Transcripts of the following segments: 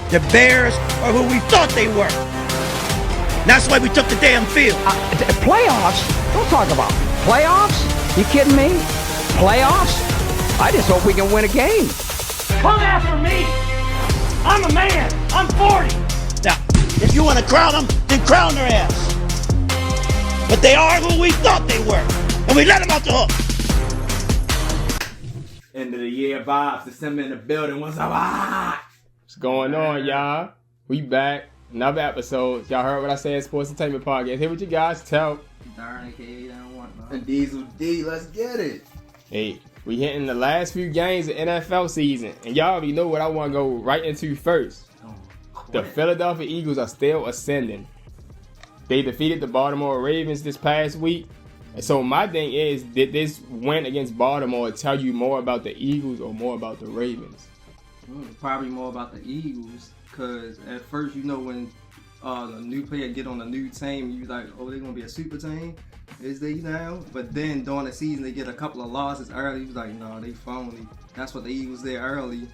The Bears are who we thought they were. That's why we took the damn field. Playoffs? Don't talk about playoffs. You kidding me? Playoffs? I just hope we can win a game. Come after me. I'm a man. I'm 40. Now, if you want to crown them, then crown their ass. But they are who we thought they were, and we let them off the hook. End of the year vibes. December in the building. What's up? What's going on, y'all? We back. Another episode. Y'all heard what I said, Sports Entertainment Podcast. Here with you guys, tell. Darn, aka don't want no. And Diesel D, let's get it. Hey, we hitting the last few games of NFL season. And y'all already know what I want to go right into first. The Philadelphia Eagles are still ascending. They defeated the Baltimore Ravens this past week. And so my thing is, did this win against Baltimore tell you more about the Eagles or more about the Ravens? Probably more about the Eagles, because at first, you know, when the new player get on a new team, you like, oh, they're going to be a super team. Is they now? But then during the season, they get a couple of losses early. You was like, no, they phony. That's what the Eagles did early.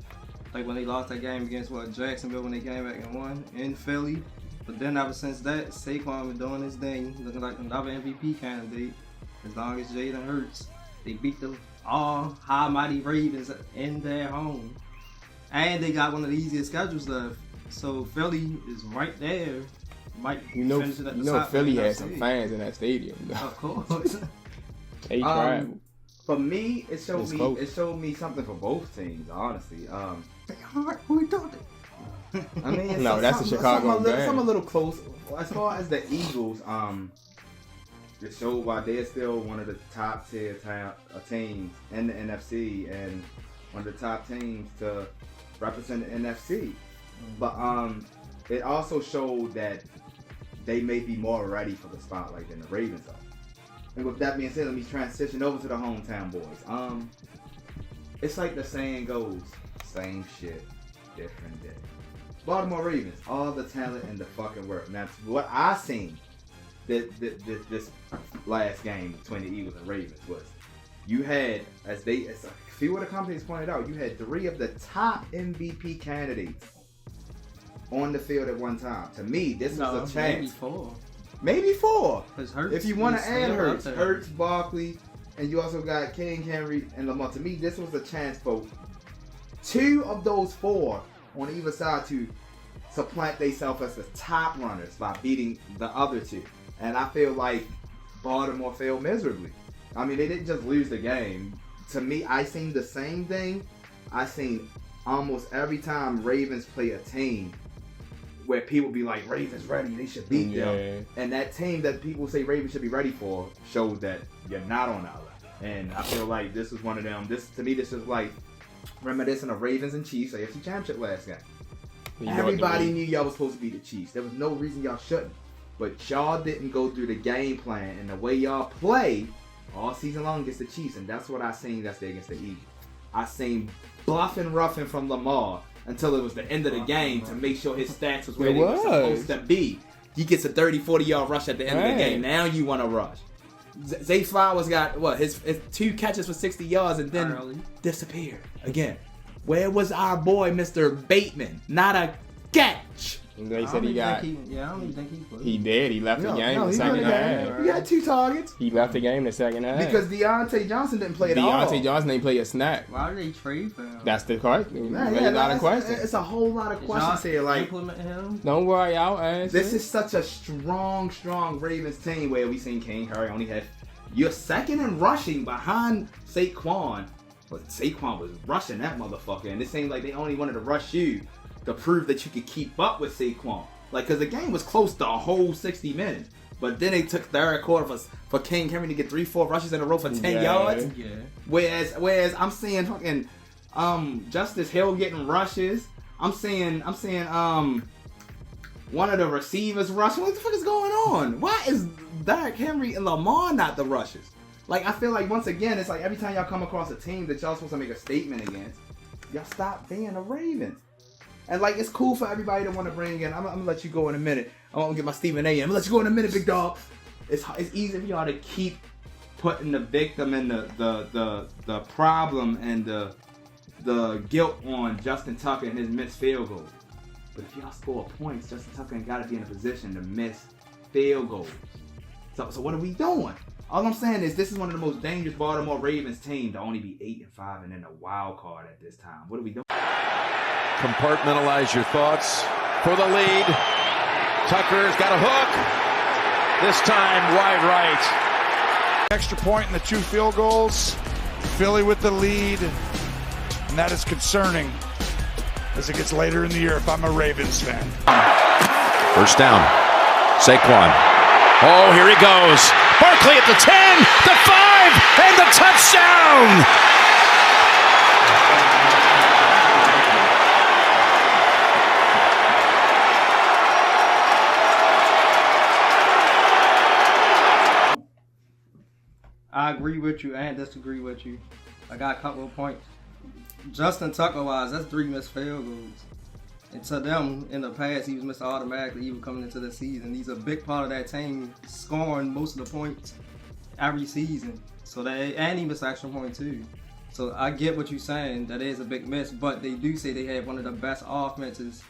Like when they lost that game against Jacksonville when they came back and won in Philly. But then ever since that, Saquon been doing his thing, looking like another MVP candidate. As long as Jalen Hurts, they beat the all high mighty Ravens in their home. And they got one of the easiest schedules left. So Philly is right there. Might finish it at the top. Philly has some fans in that stadium, though. Of course. They travel. For me, it showed me something for both teams, honestly. They hard. Who we talking? I mean, no, that's the Chicago Bears. Some a little close. As far as the Eagles, it showed why they're still one of the top tier teams in the NFC and one of the top teams to represent the NFC. But it also showed that they may be more ready for the spotlight than the Ravens are. And with that being said, let me transition over to the hometown boys. It's like the saying goes, same shit, different day. Baltimore Ravens, all the talent in the fucking world. Now, what I seen this last game between the Eagles and Ravens was, you had, as a few of the companies pointed out, you had 3 of the top MVP candidates on the field at one time. To me, this was a chance. Maybe 4. If you want to add Hurts, Barkley, and you also got King, Henry, and Lamar. To me, this was a chance for 2 of those 4 on either side to supplant themselves as the top runners by beating the other 2. And I feel like Baltimore failed miserably. I mean, they didn't just lose the game. To me, I seen the same thing. I seen almost every time Ravens play a team where people be like, Ravens ready, they should beat them. And that team that people say Ravens should be ready for showed that you're not on that level. And I feel like this was one of them. This is like reminiscent of Ravens and Chiefs AFC Championship last game. Everybody knew y'all was supposed to be the Chiefs. There was no reason y'all shouldn't. But y'all didn't go through the game plan and the way y'all play all season long against the Chiefs. And that's what I seen that's there against the Eagles. I seen bluffing roughing from Lamar until it was the end of the game to make sure his stats was where they were supposed to be. He gets a 30, 40-yard rush at the end of the game. Now you want to rush. Zay Flowers got, his 2 catches for 60 yards and then disappeared again. Where was our boy, Mr. Bateman? Not a catch. And they said he got. I don't even think he played. He did. He left the game in the second half. He had 2 targets. He left the game in the second half. Because Deontay Johnson didn't play at all. Deontay Johnson didn't play a snap. Why did they trade for him? That's the question. There's a lot of questions. It's a whole lot of questions here. Like, implement him? Don't worry, I'll answer. This is such a strong Ravens team where we seen King Harry only had. You're second in rushing behind Saquon. But Saquon was rushing that motherfucker. And it seemed like they only wanted to rush you to prove that you could keep up with Saquon. Like, because the game was close to a whole 60 minutes. But then they took third quarter for King Henry to get 3-4 rushes in a row for 10 yards. Yeah. Whereas I'm seeing fucking Justice Hill getting rushes. I'm seeing one of the receivers rushing. What the fuck is going on? Why is Derrick Henry and Lamar not the rushes? Like, I feel like once again, it's like every time y'all come across a team that y'all supposed to make a statement against, y'all stop being the Ravens. And like, it's cool for everybody to want to bring in. I'm gonna let you go in a minute. I'm gonna get my Stephen A. I'm gonna let you go in a minute, big dog. It's easy for y'all to keep putting the victim and the problem and the guilt on Justin Tucker and his missed field goal. But if y'all score points, Justin Tucker ain't got to be in a position to miss field goals. So what are we doing? All I'm saying is this is one of the most dangerous Baltimore Ravens team to only be 8-5 and in a wild card at this time. What are we doing? Compartmentalize your thoughts for the lead. Tucker's got a hook. This time wide right. Extra point and the 2 field goals. Philly with the lead. And that is concerning as it gets later in the year if I'm a Ravens fan. First down. Saquon. Oh, here he goes. Barkley at the 10, the 5, and the touchdown. I agree with you and disagree with you. I got a couple of points. Justin Tucker-wise, that's 3 missed field goals. And to them, in the past, he was missed automatically even coming into the season. He's a big part of that team, scoring most of the points every season. And he missed extra point too. So I get what you're saying, that is a big miss, but they do say they have one of the best offenses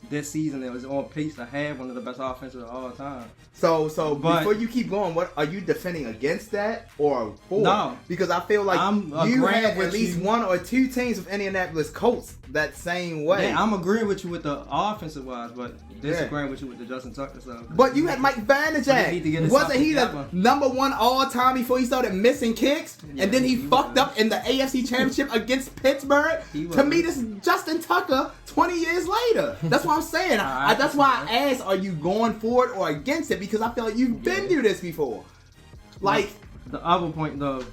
this season. That was on pace to have one of the best offenses of all time. So before you keep going, what are you defending against that or for? No, because I feel like you have at least 1 or 2 teams of Indianapolis Colts that same way. Yeah, I'm agreeing with you with the offensive wise, but disagreeing with you with the Justin Tucker stuff. But you had Mike Vanderjagt. Wasn't he the number 1 all time before he started missing kicks? Yeah, and then he fucked up in the AFC Championship against Pittsburgh? To me, this is Justin Tucker 20 years later. That's what I'm saying. That's why I asked, are you going for it or against it? Because I feel like you've been through this before. Like, the other point, though,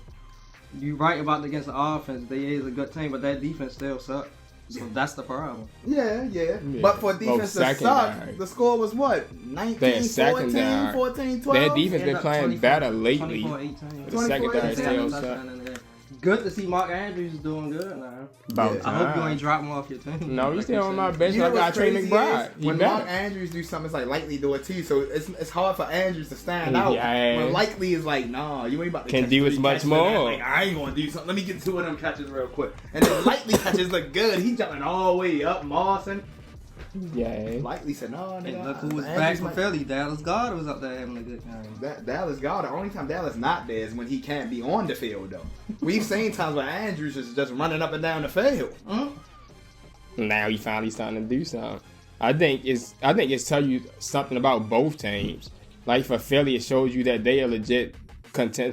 you right about against the offense. They is a good team, but that defense still sucks. So that's the problem. Yeah. But for defense to suck, the score was what? 19, 14, 14, 12? Their defense been playing better lately. 24-18. The secondary still suck. Good to see Mark Andrews doing good now. I hope you ain't drop him off your team. No, he's still on my bench. I got Trey McBride. When Mark Andrews do something, it's like Likely do it too. So it's hard for Andrews to stand out. When Likely is like, nah, you ain't about to can do as much more. Like, I ain't gonna do something. Let me get 2 of them catches real quick. And then Likely catches look good. He jumping all the way up. Mawson. Yeah. Likely said, no, and look who was back from Philly. Dallas Goedert was up there having a good time. Dallas Goedert, the only time Dallas not there is when he can't be on the field, though. We've seen times where Andrews is just running up and down the field. Now he finally starting to do something. I think it's tell you something about both teams. Like for Philly, it shows you that they are legit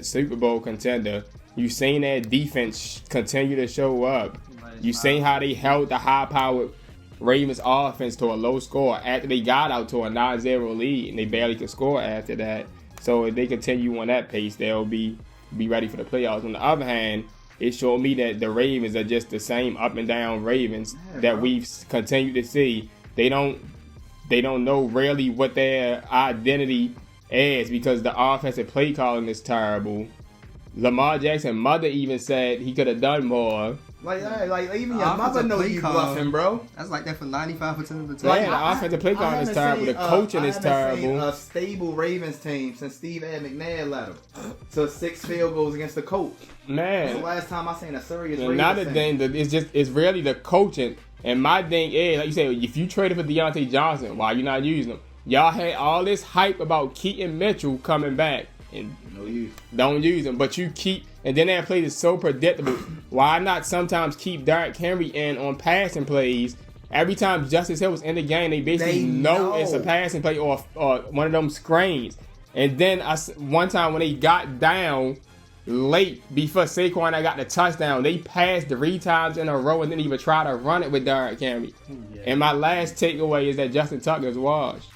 Super Bowl contender. You seen that defense continue to show up. You seen how they held the high-powered Ravens offense to a low score after they got out to a 9-0 lead, and they barely could score after that. So if they continue on that pace, they'll be ready for the playoffs. On the other hand, it showed me that the Ravens are just the same up and down Ravens that we've continued to see. They don't know really what their identity is because the offensive play calling is terrible. Lamar Jackson's mother even said he could have done more. Like even your mother know you bluffing, bro. That's like that for 95% of the time. Yeah, the offensive play calling is terrible. The coaching is terrible. Seen a stable Ravens team since Steve McNair led them to 6 field goals against the coach. Man, that's the last time I seen a serious Ravens another thing that it's really the coaching. And my thing is, like you said, if you traded for Deontay Johnson, why you not using him? Y'all had all this hype about Keaton Mitchell coming back. And don't use him, but you keep, and then that play is so predictable. Why not sometimes keep Derrick Henry in on passing plays? Every time Justice Hill was in the game, they basically know it's a passing play or one of them screens. And then one time when they got down late before Saquon got the touchdown, they passed 3 times in a row and didn't even try to run it with Derrick Henry. And my last takeaway is that Justin Tucker's washed.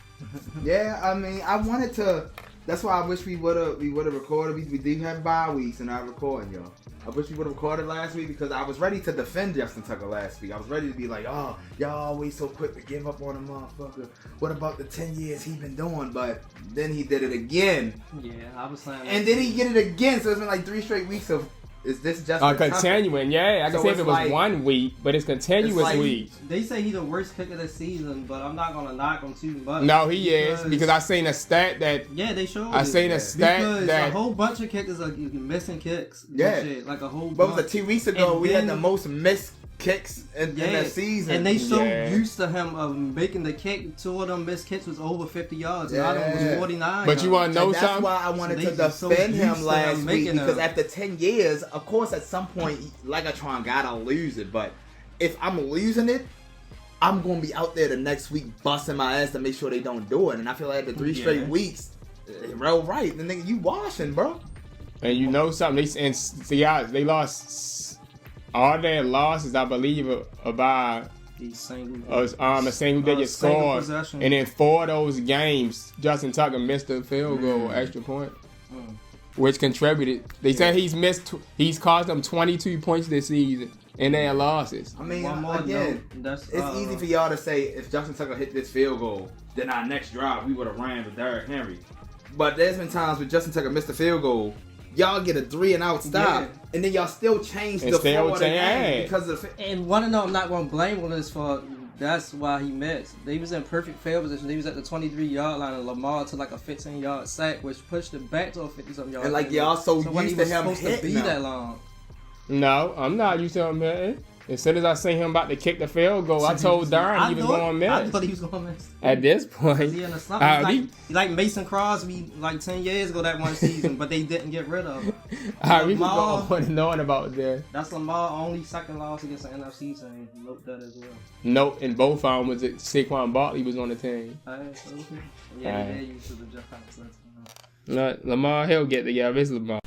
Yeah, I mean, I wanted to. That's why I wish we would have recorded. We do have bye weeks and not recording, y'all. I wish we would have recorded last week because I was ready to defend Justin Tucker last week. I was ready to be like, oh, y'all always so quick to give up on a motherfucker. What about the 10 years he been doing? But then he did it again. Yeah, I was saying. And then he did it again. So it's been like 3 straight weeks of. Is this Justin continuing? Tucker? Yeah, I can say if it was 1 week, but it's continuous weeks. They say he's the worst kicker this season, but I'm not gonna knock him too much. No, he is because I seen a stat that. Yeah, they showed. I seen a stat because that a whole bunch of kickers are missing kicks. Yeah, shit, like a whole. But was it 2 weeks ago? We had the most missed kicks in that season. And they so used to him of making the kick. 2 of them missed kicks was over 50 yards. The other one was 49 But you want to know and that's something? why I wanted to So defend used him to last him week making because them. after 10 years, of course, at some point, Legatron gotta lose it. But if I'm losing it, I'm gonna be out there the next week busting my ass to make sure they don't do it. And I feel like after 3 straight weeks, real right, then nigga, you washing, bro. And you know something? They lost all their losses, I believe, about a single digit score. Possession. And in 4 of those games, Justin Tucker missed a field goal, extra point, which contributed. They said he's caused them 22 points this season in their losses. I mean, One more again, note, it's easy for y'all to say if Justin Tucker hit this field goal, then our next drive we would have ran with Derrick Henry. But there's been times when Justin Tucker missed a field goal, y'all get a 3-and-out stop, and then y'all still change the flow of the game because of. And one of them, I'm not going to blame Willis for. That's why he missed. They was in perfect field position. They was at the 23-yard line, and Lamar took like a 15-yard sack, which pushed it back to a 50-something yard. And like y'all so when he used was to him supposed to be hitting that long. No, I'm not used to him hitting. As soon as I seen him about to kick the field goal, I told Darren he was going to I miss. thought he was going to miss. At this point, He in the slump. He like Mason Crosby like 10 years ago that one season, but they didn't get rid of him. we was going knowing about that. That's Lamar's only second loss against the NFC team. Note that as well. Nope, and both of them was that Sequin Barkley was on the team. They're used to the Giants. No, Lamar, he'll get together. It's Lamar.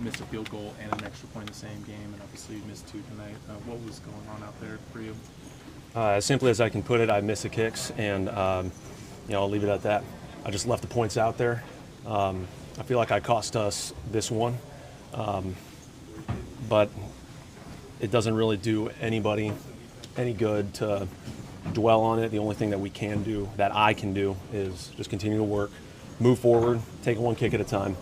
Missed a field goal and an extra point in the same game, and obviously you missed 2 tonight. What was going on out there for you? As simply as I can put it, I missed the kicks, and I'll leave it at that. I just left the points out there. I feel like I cost us this one, but it doesn't really do anybody any good to dwell on it. The only thing that we can do, that I can do, is just continue to work, move forward, take 1 kick at a time.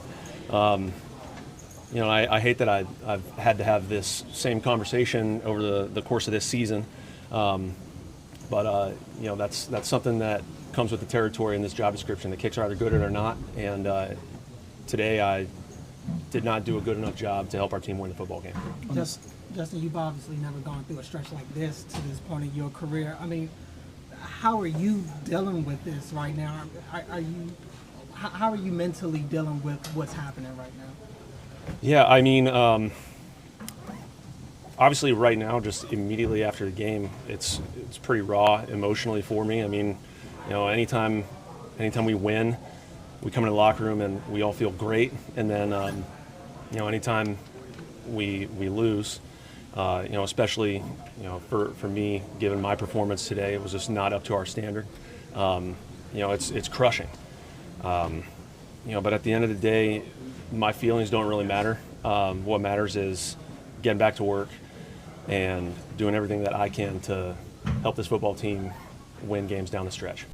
I hate that I've had to have this same conversation over the course of this season, but that's something that comes with the territory in this job description. The kicks are either good or not, and today I did not do a good enough job to help our team win the football game. Justin, you've obviously never gone through a stretch like this to this point in your career. I mean, how are you dealing with this right now? How are you mentally dealing with what's happening right now? Yeah, I mean, obviously right now, just immediately after the game, it's pretty raw emotionally for me. I mean, anytime we win, we come in the locker room and we all feel great, and then anytime we lose, especially for me, given my performance today, it was just not up to our standard. It's crushing. But at the end of the day, my feelings don't really matter. What matters is getting back to work and doing everything that I can to help this football team win games down the stretch.